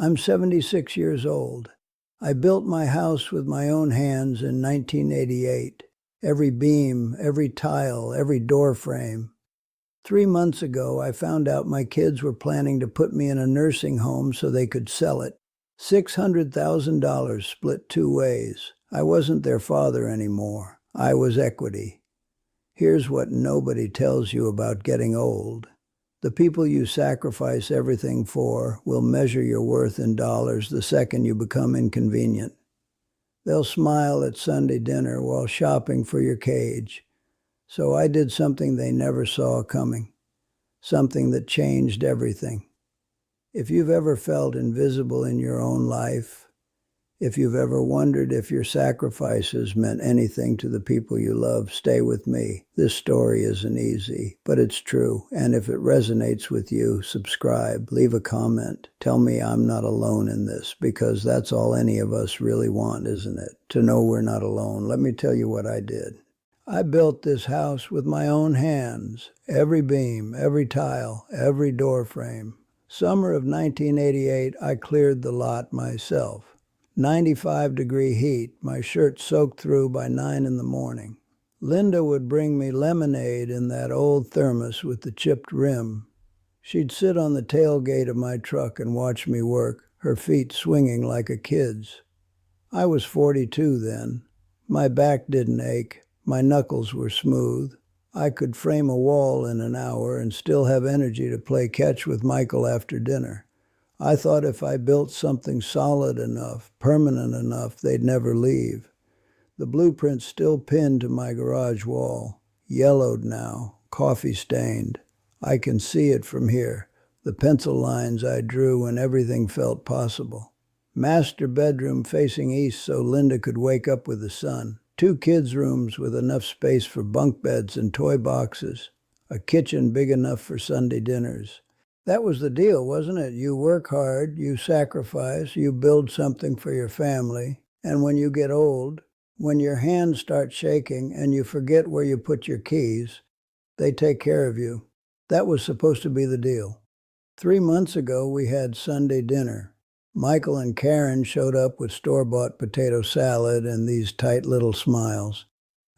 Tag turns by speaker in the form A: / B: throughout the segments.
A: I'm 76 years old. I built my house with my own hands in 1988. Every beam, every tile, every door frame. 3 months ago, I found out my kids were planning to put me in a nursing home so they could sell it. $600,000 split two ways. I wasn't their father anymore. I was equity. Here's what nobody tells you about getting old. The people you sacrifice everything for will measure your worth in dollars the second you become inconvenient. They'll smile at Sunday dinner while shopping for your cage. So I did something they never saw coming, something that changed everything. If you've ever felt invisible in your own life, if you've ever wondered if your sacrifices meant anything to the people you love, stay with me. This story isn't easy, but it's true. And if it resonates with you, subscribe, leave a comment. Tell me I'm not alone in this, because that's all any of us really want, isn't it? To know we're not alone. Let me tell you what I did. I built this house with my own hands. Every beam, every tile, every door frame. Summer of 1988, I cleared the lot myself. 95-degree heat, my shirt soaked through by 9 in the morning. Linda would bring me lemonade in that old thermos with the chipped rim. She'd sit on the tailgate of my truck and watch me work, her feet swinging like a kid's. I was 42 then. My back didn't ache. My knuckles were smooth. I could frame a wall in an hour and still have energy to play catch with Michael after dinner. I thought if I built something solid enough, permanent enough, they'd never leave. The blueprint's still pinned to my garage wall, yellowed now, coffee-stained. I can see it from here, the pencil lines I drew when everything felt possible. Master bedroom facing east so Linda could wake up with the sun. 2 kids' rooms with enough space for bunk beds and toy boxes. A kitchen big enough for Sunday dinners. That was the deal, wasn't it? You work hard, you sacrifice, you build something for your family, and when you get old, when your hands start shaking and you forget where you put your keys, they take care of you. That was supposed to be the deal. 3 months ago, we had Sunday dinner. Michael and Karen showed up with store-bought potato salad and these tight little smiles.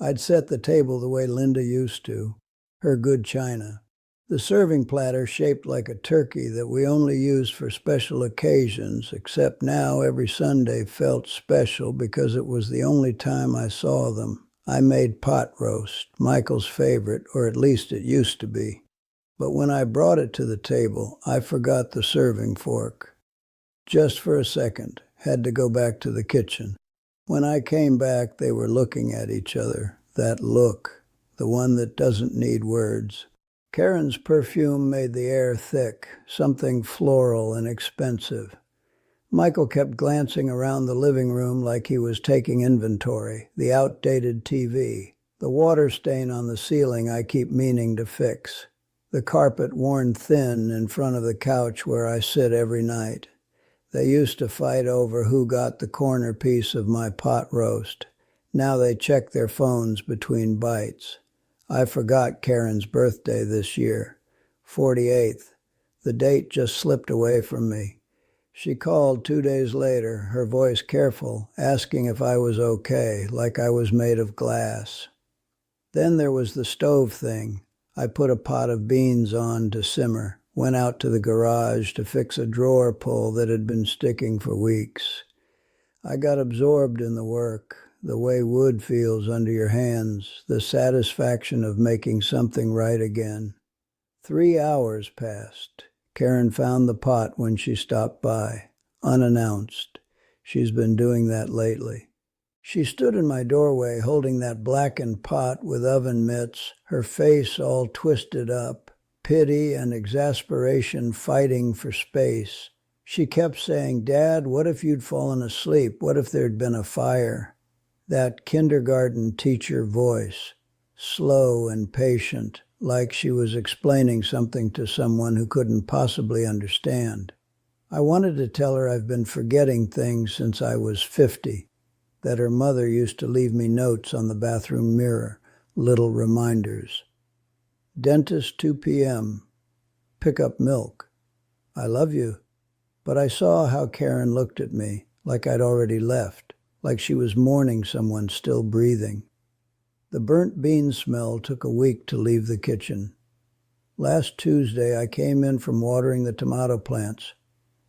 A: I'd set the table the way Linda used to, her good china. The serving platter shaped like a turkey that we only used for special occasions, except now every Sunday felt special because it was the only time I saw them. I made pot roast, Michael's favorite, or at least it used to be. But when I brought it to the table, I forgot the serving fork. Just for a second, had to go back to the kitchen. When I came back, they were looking at each other. That look, the one that doesn't need words. Karen's perfume made the air thick, something floral and expensive. Michael kept glancing around the living room like he was taking inventory. The outdated TV, the water stain on the ceiling I keep meaning to fix, the carpet worn thin in front of the couch where I sit every night. They used to fight over who got the corner piece of my pot roast. Now they check their phones between bites. I forgot Karen's birthday this year, 48th. The date just slipped away from me. She called 2 days later, her voice careful, asking if I was okay, like I was made of glass. Then there was the stove thing. I put a pot of beans on to simmer, went out to the garage to fix a drawer pull that had been sticking for weeks. I got absorbed in the work. The way wood feels under your hands, the satisfaction of making something right again. 3 hours passed. Karen found the pot when she stopped by, unannounced. She's been doing that lately. She stood in my doorway holding that blackened pot with oven mitts, her face all twisted up, pity and exasperation fighting for space. She kept saying, "Dad, what if you'd fallen asleep? What if there'd been a fire?" That kindergarten teacher voice, slow and patient, like she was explaining something to someone who couldn't possibly understand. I wanted to tell her I've been forgetting things since I was 50, that her mother used to leave me notes on the bathroom mirror, little reminders. Dentist 2 p.m. Pick up milk. I love you, But I saw how Karen looked at me, like I'd already left, like she was mourning someone still breathing. The burnt bean smell took a week to leave the kitchen. Last Tuesday, I came in from watering the tomato plants.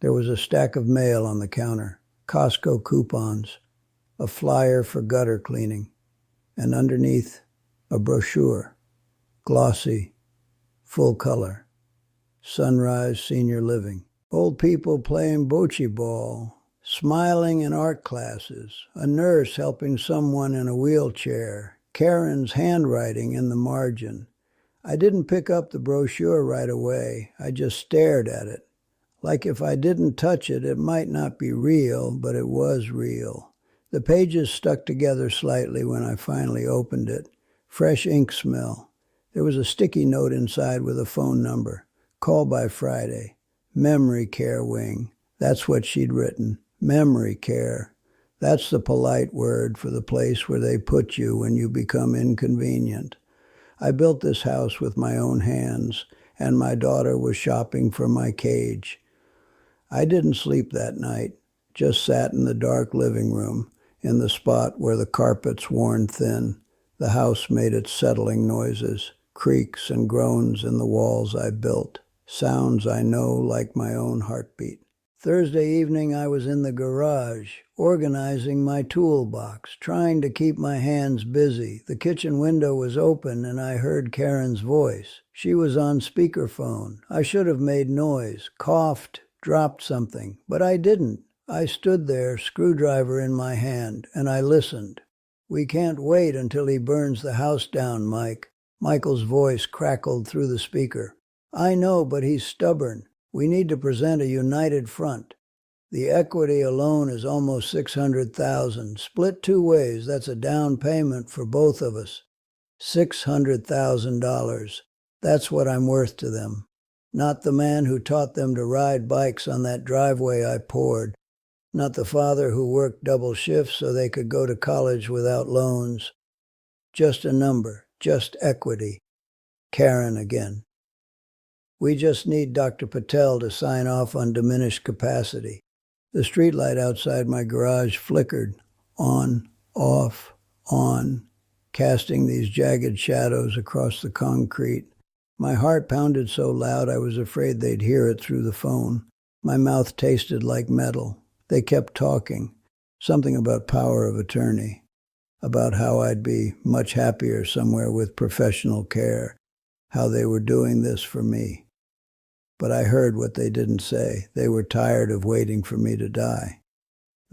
A: There was a stack of mail on the counter, Costco coupons, a flyer for gutter cleaning, and underneath, a brochure, glossy, full color, Sunrise Senior Living. Old people playing bocce ball, smiling in art classes, a nurse helping someone in a wheelchair, Karen's handwriting in the margin. I didn't pick up the brochure right away. I just stared at it. Like if I didn't touch it, it might not be real, but it was real. The pages stuck together slightly when I finally opened it. Fresh ink smell. There was a sticky note inside with a phone number. Call by Friday. Memory care wing. That's what she'd written. Memory care. That's the polite word for the place where they put you when you become inconvenient. I built this house with my own hands, and my daughter was shopping for my cage. I didn't sleep that night, just sat in the dark living room, in the spot where the carpet's worn thin. The house made its settling noises, creaks and groans in the walls I built, sounds I know like my own heartbeat. Thursday evening I was in the garage, organizing my toolbox, trying to keep my hands busy. The kitchen window was open and I heard Karen's voice. She was on speakerphone. I should have made noise, coughed, dropped something, but I didn't. I stood there, screwdriver in my hand, and I listened. "We can't wait until he burns the house down, Mike." Michael's voice crackled through the speaker. "I know, but he's stubborn. We need to present a united front. The equity alone is almost $600,000. Split 2 ways, that's a down payment for both of us. $600,000. That's what I'm worth to them. Not the man who taught them to ride bikes on that driveway I poured. Not the father who worked double shifts so they could go to college without loans. Just a number, just equity." Karen again. "We just need Dr. Patel to sign off on diminished capacity." The streetlight outside my garage flickered, on, off, on, casting these jagged shadows across the concrete. My heart pounded so loud I was afraid they'd hear it through the phone. My mouth tasted like metal. They kept talking, something about power of attorney, about how I'd be much happier somewhere with professional care, how they were doing this for me. But I heard what they didn't say. They were tired of waiting for me to die.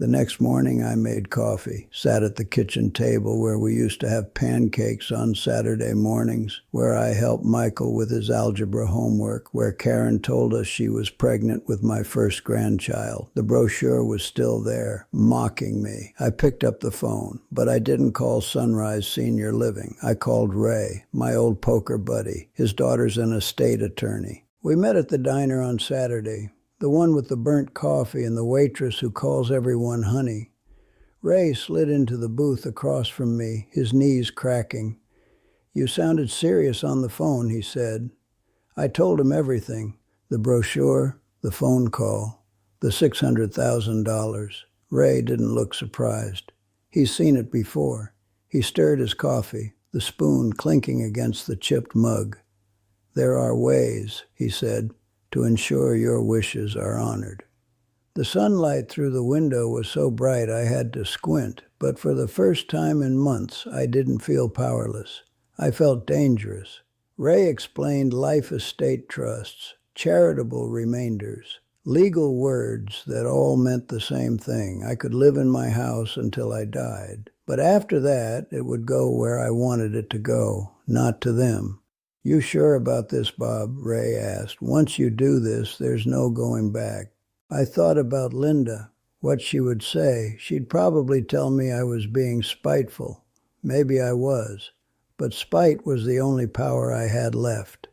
A: The next morning I made coffee, sat at the kitchen table where we used to have pancakes on Saturday mornings, where I helped Michael with his algebra homework, where Karen told us she was pregnant with my first grandchild. The brochure was still there, mocking me. I picked up the phone, but I didn't call Sunrise Senior Living. I called Ray, my old poker buddy. His daughter's an estate attorney. We met at the diner on Saturday. The one with the burnt coffee and the waitress who calls everyone honey. Ray slid into the booth across from me, his knees cracking. "You sounded serious on the phone," he said. I told him everything. The brochure, the phone call, the $600,000. Ray didn't look surprised. He's seen it before. He stirred his coffee, the spoon clinking against the chipped mug. "There are ways," he said, "to ensure your wishes are honored." The sunlight through the window was so bright I had to squint, but for the first time in months I didn't feel powerless. I felt dangerous. Ray explained life estate trusts, charitable remainders, legal words that all meant the same thing. I could live in my house until I died. But after that, it would go where I wanted it to go, not to them. "You sure about this, Bob?" Ray asked. "Once you do this, there's no going back." I thought about Linda, what she would say. She'd probably tell me I was being spiteful. Maybe I was. But spite was the only power I had left.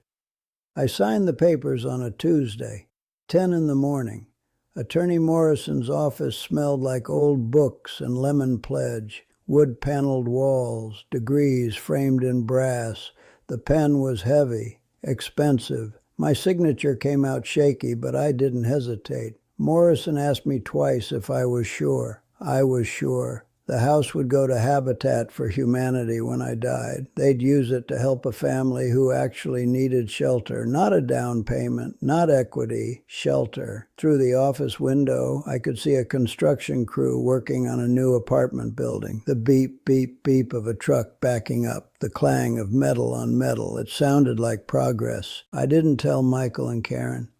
A: I signed the papers on a Tuesday, 10 in the morning. Attorney Morrison's office smelled like old books and lemon pledge, wood-paneled walls, degrees framed in brass. The pen was heavy, expensive. My signature came out shaky, but I didn't hesitate. Morrison asked me twice if I was sure. I was sure. The house would go to Habitat for Humanity when I died. They'd use it to help a family who actually needed shelter. Not a down payment, not equity, shelter. Through the office window, I could see a construction crew working on a new apartment building. The beep, beep, beep of a truck backing up. The clang of metal on metal. It sounded like progress. I didn't tell Michael and Karen.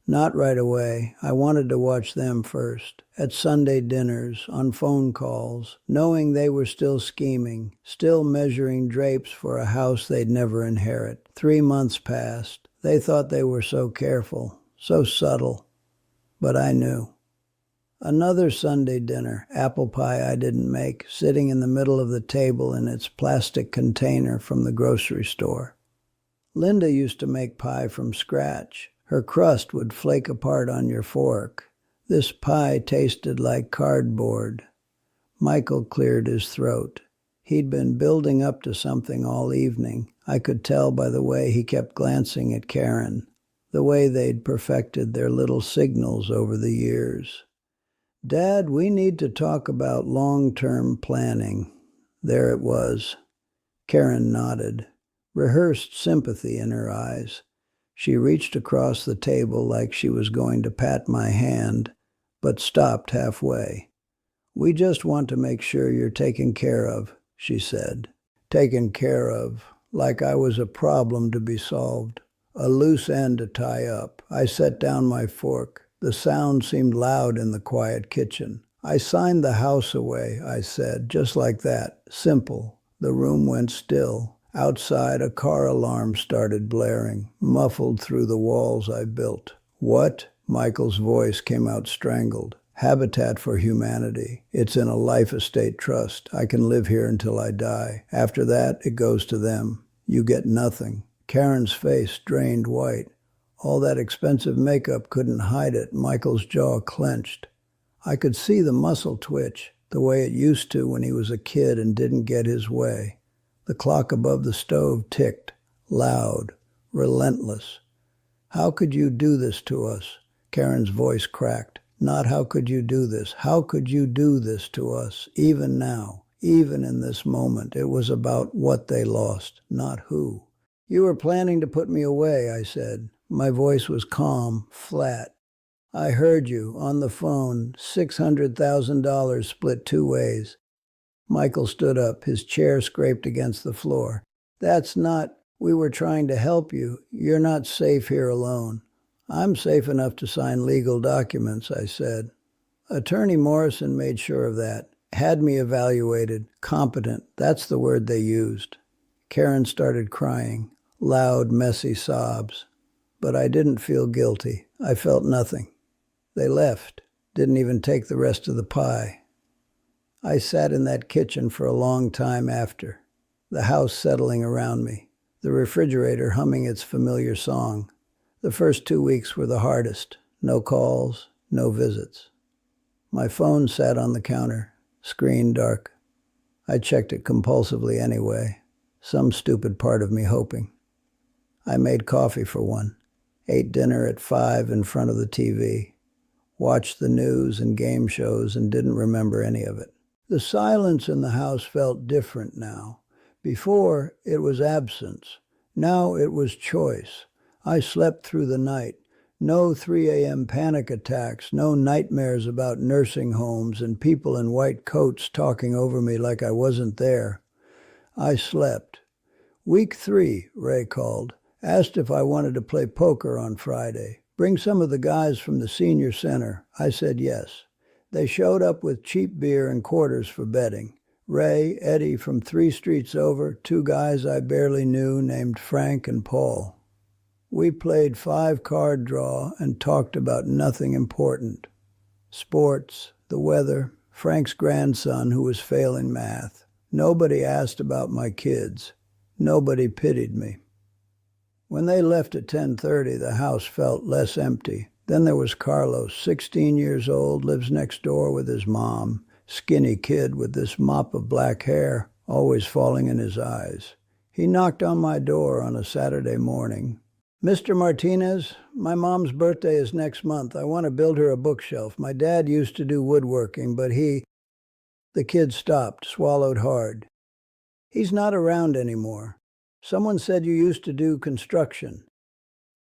A: Not right away. I wanted to watch them first. At Sunday dinners, on phone calls, knowing they were still scheming, still measuring drapes for a house they'd never inherit. 3 months passed. They thought they were so careful, so subtle. But I knew. Another Sunday dinner, apple pie I didn't make, sitting in the middle of the table in its plastic container from the grocery store. Linda used to make pie from scratch. Her crust would flake apart on your fork. This pie tasted like cardboard. Michael cleared his throat. He'd been building up to something all evening. I could tell by the way he kept glancing at Karen, the way they'd perfected their little signals over the years. Dad, we need to talk about long-term planning. There it was. Karen nodded, rehearsed sympathy in her eyes. She reached across the table like she was going to pat my hand, but stopped halfway. We just want to make sure you're taken care of, she said. Taken care of, like I was a problem to be solved, a loose end to tie up. I set down my fork. The sound seemed loud in the quiet kitchen. I signed the house away, I said, just like that, simple. The room went still. Outside, a car alarm started blaring, muffled through the walls I built. What? Michael's voice came out strangled. Habitat for Humanity. It's in a life estate trust. I can live here until I die. After that, it goes to them. You get nothing. Karen's face drained white. All that expensive makeup couldn't hide it. Michael's jaw clenched. I could see the muscle twitch, the way it used to when he was a kid and didn't get his way. The clock above the stove ticked, loud, relentless. How could you do this to us? Karen's voice cracked. Not how could you do this? How could you do this to us? Even now, even in this moment, it was about what they lost, not who. You were planning to put me away, I said. My voice was calm, flat. I heard you, on the phone, $600,000 split 2 ways. Michael stood up, his chair scraped against the floor. That's not, we were trying to help you. You're not safe here alone. I'm safe enough to sign legal documents, I said. Attorney Morrison made sure of that. Had me evaluated. Competent. That's the word they used. Karen started crying. Loud, messy sobs. But I didn't feel guilty. I felt nothing. They left. Didn't even take the rest of the pie. I sat in that kitchen for a long time after, the house settling around me, the refrigerator humming its familiar song. The first 2 weeks were the hardest. No calls, no visits. My phone sat on the counter, screen dark. I checked it compulsively anyway, some stupid part of me hoping. I made coffee for one, ate dinner at 5 in front of the TV, watched the news and game shows and didn't remember any of it. The silence in the house felt different now. Before, it was absence. Now it was choice. I slept through the night. No 3 a.m. panic attacks, no nightmares about nursing homes and people in white coats talking over me like I wasn't there. I slept. Week 3, Ray called. Asked if I wanted to play poker on Friday. Bring some of the guys from the senior center. I said yes. They showed up with cheap beer and quarters for betting. Ray, Eddie from 3 streets over, 2 guys I barely knew named Frank and Paul. We played 5-card draw and talked about nothing important. Sports, the weather, Frank's grandson who was failing math. Nobody asked about my kids. Nobody pitied me. When they left at 10:30, the house felt less empty. Then there was Carlos, 16 years old, lives next door with his mom. Skinny kid with this mop of black hair, always falling in his eyes. He knocked on my door on a Saturday morning. Mr. Martinez, my mom's birthday is next month. I want to build her a bookshelf. My dad used to do woodworking, but the kid stopped, swallowed hard. He's not around anymore. Someone said you used to do construction.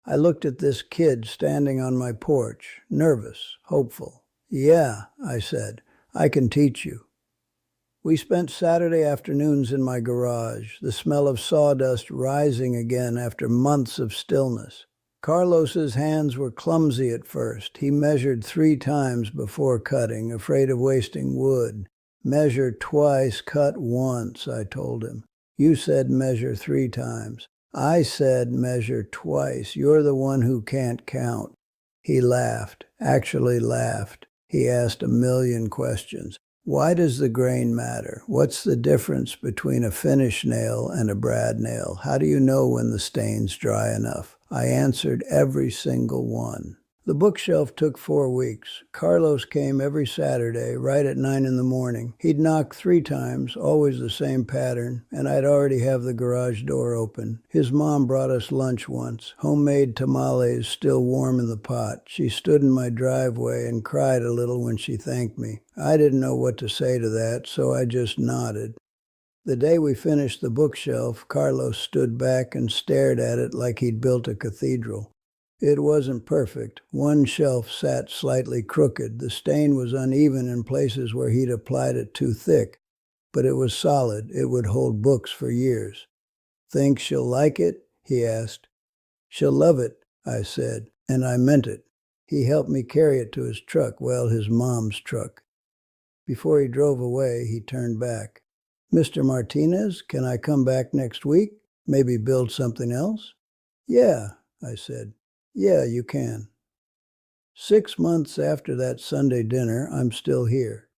A: I looked at this kid standing on my porch, nervous, hopeful. Yeah, I said, I can teach you. We spent Saturday afternoons in my garage, the smell of sawdust rising again after months of stillness. Carlos's hands were clumsy at first. He measured 3 times before cutting, afraid of wasting wood. Measure twice, cut once, I told him. You said measure 3 times. I said measure twice. You're the one who can't count. He laughed, actually laughed. He asked a million questions. Why does the grain matter? What's the difference between a finish nail and a brad nail? How do you know when the stain's dry enough? I answered every single one. The bookshelf took 4 weeks. Carlos came every Saturday, right at 9 in the morning. He'd knock 3 times, always the same pattern, and I'd already have the garage door open. His mom brought us lunch once, homemade tamales still warm in the pot. She stood in my driveway and cried a little when she thanked me. I didn't know what to say to that, so I just nodded. The day we finished the bookshelf, Carlos stood back and stared at it like he'd built a cathedral. It wasn't perfect. One shelf sat slightly crooked. The stain was uneven in places where he'd applied it too thick, but it was solid. It would hold books for years. Think she'll like it? He asked. She'll love it, I said, and I meant it. He helped me carry it to his truck, well, his mom's truck. Before he drove away, he turned back. Mr. Martinez, can I come back next week? Maybe build something else? Yeah, I said. Yeah, you can. 6 months after that Sunday dinner, I'm still here.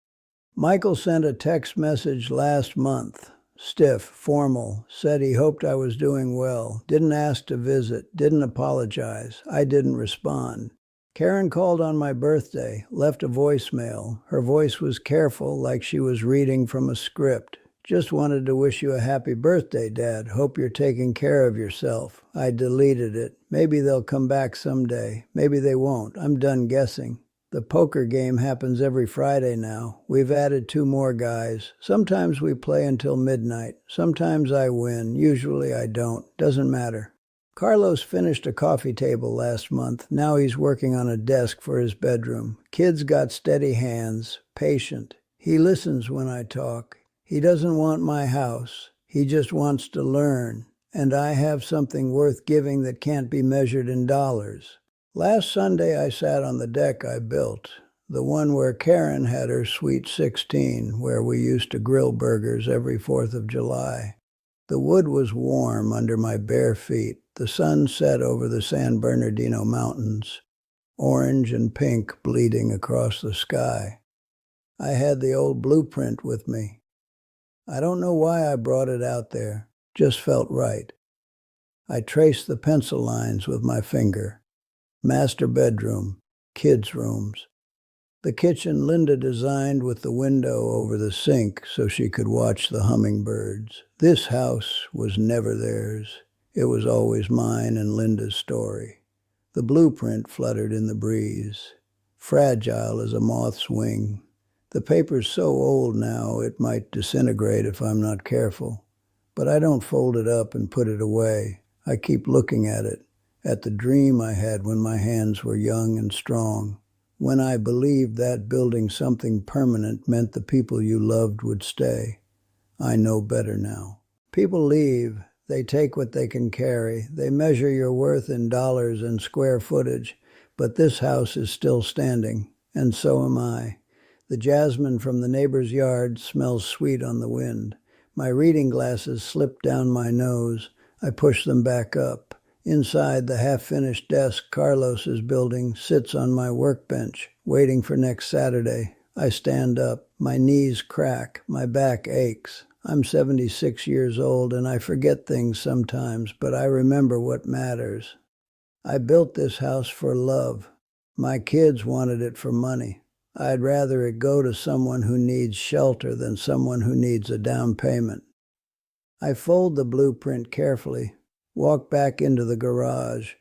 A: Michael sent a text message last month. Stiff, formal, said he hoped I was doing well, didn't ask to visit, didn't apologize. I didn't respond. Karen called on my birthday, left a voicemail. Her voice was careful, like she was reading from a script. Just wanted to wish you a happy birthday, Dad. Hope you're taking care of yourself. I deleted it. Maybe they'll come back someday. Maybe they won't. I'm done guessing. The poker game happens every Friday now. We've added 2 more guys. Sometimes we play until midnight. Sometimes I win. Usually I don't. Doesn't matter. Carlos finished a coffee table last month. Now he's working on a desk for his bedroom. Kid's got steady hands, patient. He listens when I talk. He doesn't want my house. He just wants to learn. And I have something worth giving that can't be measured in dollars. Last Sunday I sat on the deck I built, the one where Karen had her sweet 16, where we used to grill burgers every 4th of July. The wood was warm under my bare feet. The sun set over the San Bernardino Mountains, orange and pink bleeding across the sky. I had the old blueprint with me. I don't know why I brought it out there. Just felt right. I traced the pencil lines with my finger. Master bedroom, kids' rooms. The kitchen Linda designed with the window over the sink so she could watch the hummingbirds. This house was never theirs. It was always mine and Linda's story. The blueprint fluttered in the breeze, fragile as a moth's wing. The paper's so old now it might disintegrate if I'm not careful. But I don't fold it up and put it away. I keep looking at it, at the dream I had when my hands were young and strong, when I believed that building something permanent meant the people you loved would stay. I know better now. People leave. They take what they can carry. They measure your worth in dollars and square footage. But this house is still standing, and so am I. The jasmine from the neighbor's yard smells sweet on the wind. My reading glasses slip down my nose. I push them back up. Inside, the half-finished desk Carlos is building sits on my workbench, waiting for next Saturday. I stand up. My knees crack. My back aches. I'm 76 years old, and I forget things sometimes, but I remember what matters. I built this house for love. My kids wanted it for money. I'd rather it go to someone who needs shelter than someone who needs a down payment. I fold the blueprint carefully, walk back into the garage.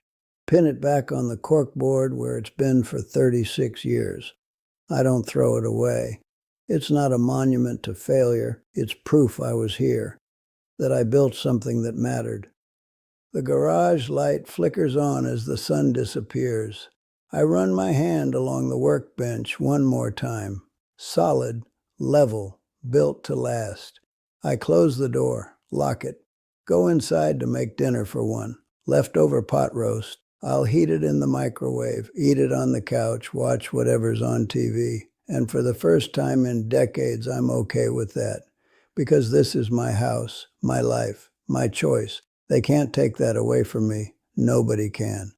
A: Pin it back on the corkboard where it's been for 36 years. I don't throw it away. It's not a monument to failure. It's proof I was here, that I built something that mattered. The garage light flickers on as the sun disappears. I run my hand along the workbench one more time. Solid, level, built to last. I close the door, lock it. Go inside to make dinner for one. Leftover pot roast. I'll heat it in the microwave, eat it on the couch, watch whatever's on TV. And for the first time in decades, I'm okay with that. Because this is my house, my life, my choice. They can't take that away from me. Nobody can.